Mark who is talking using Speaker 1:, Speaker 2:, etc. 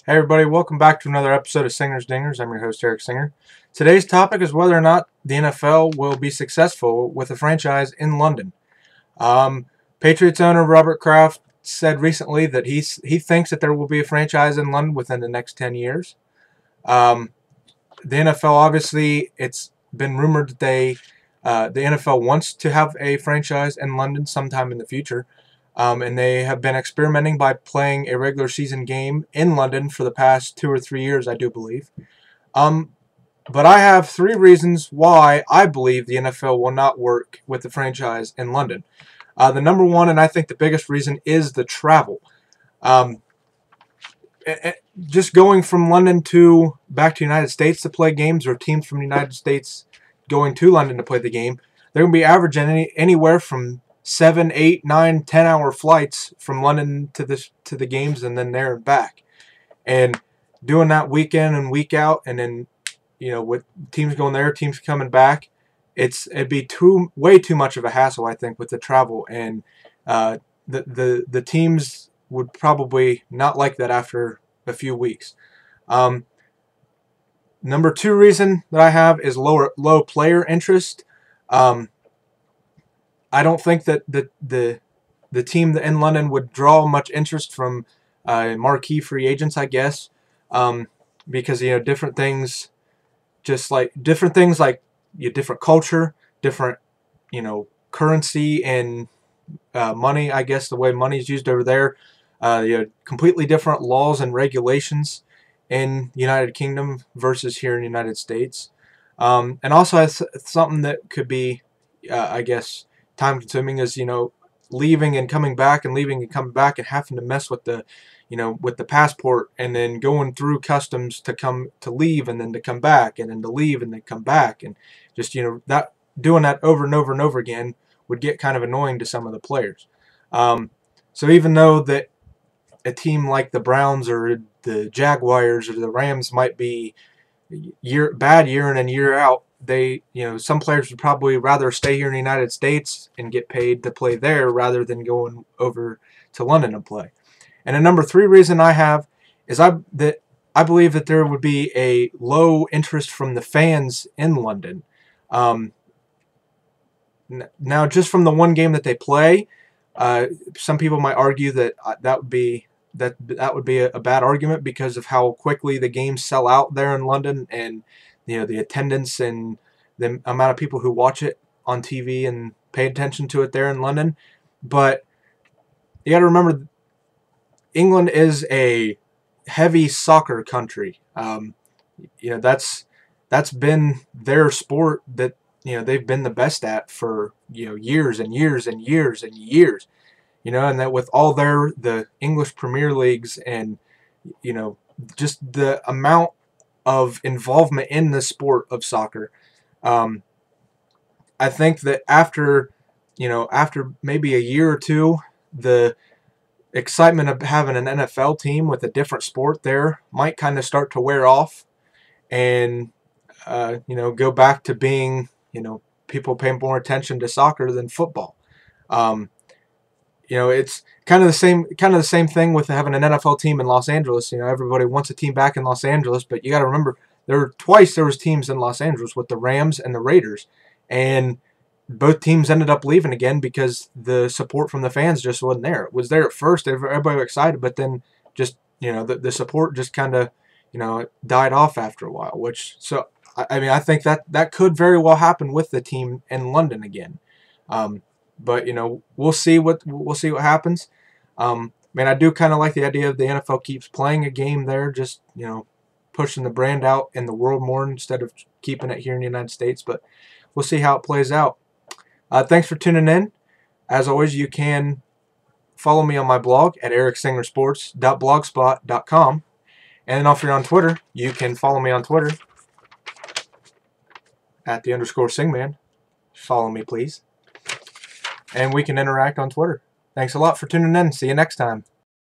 Speaker 1: Hey everybody, welcome back to another episode of Singers Dingers. I'm your host Eric Singer. Today's topic is whether or not the NFL will be successful with a franchise in London. Um, Patriots owner Robert Kraft said recently that he thinks that there will be a franchise in London within the next 10 years. Um, the NFL, obviously, it's been rumored that the NFL wants to have a franchise in London sometime in the future. And they have been experimenting by playing a regular season game in London for the past 2 or 3 years, I do believe. Um, but I have three reasons why I believe the NFL will not work with the franchise in London. The number one, and I think the biggest reason, is the travel. Um, just going from London to back to the United States to play games, or teams from the United States going to London to play the game, they're going to be averaging anywhere from 7, 8, 9, 10-hour flights from London to the games and then there and back. And doing that week in and week out, and then with teams going there, teams coming back, it'd be way too much of a hassle, I think, with the travel, and the teams would probably not like that after a few weeks. Number two reason that I have is low player interest. I don't think that the team in London would draw much interest from marquee free agents, I guess, because different things, different culture, different currency and money. I guess the way money is used over there, completely different laws and regulations in the United Kingdom versus here in the United States, and also something that could be, I guess, time consuming is leaving and coming back and leaving and coming back and having to mess with the passport, and then going through customs to leave and then to come back and then to leave and then come back, and just that doing that over and over and over again would get kind of annoying to some of the players. So even though that a team like the Browns or the Jaguars or the Rams might be bad year in and year out, some players would probably rather stay here in the United States and get paid to play there rather than going over to London and play. And a number three reason I have is I believe that there would be a low interest from the fans in London. Now, just from the one game that they play, some people might argue that that would be a bad argument because of how quickly the games sell out there in London, and the attendance and the amount of people who watch it on TV and pay attention to it there in London. But you got to remember, England is a heavy soccer country. That's been their sport that they've been the best at for years and years and years and years. And that with all the English Premier Leagues and just the amount of involvement in the sport of soccer, I think that after maybe a year or two, the excitement of having an NFL team with a different sport there might kind of start to wear off, and go back to being people pay more attention to soccer than football. It's kind of the same thing with having an NFL team in Los Angeles. Everybody wants a team back in Los Angeles, but you got to remember there was teams in Los Angeles with the Rams and the Raiders, and both teams ended up leaving again because the support from the fans just wasn't there. It was there at first, everybody was excited, but then just the support just kind of died off after a while. I think that could very well happen with the team in London again. But we'll see what happens. I do kind of like the idea of the NFL keeps playing a game there, just pushing the brand out in the world more instead of keeping it here in the United States. But we'll see how it plays out. Thanks for tuning in. As always, you can follow me on my blog at ericsingersports.blogspot.com. And if you're on Twitter, you can follow me on Twitter at @_Singman. Follow me, please. And we can interact on Twitter. Thanks a lot for tuning in. See you next time.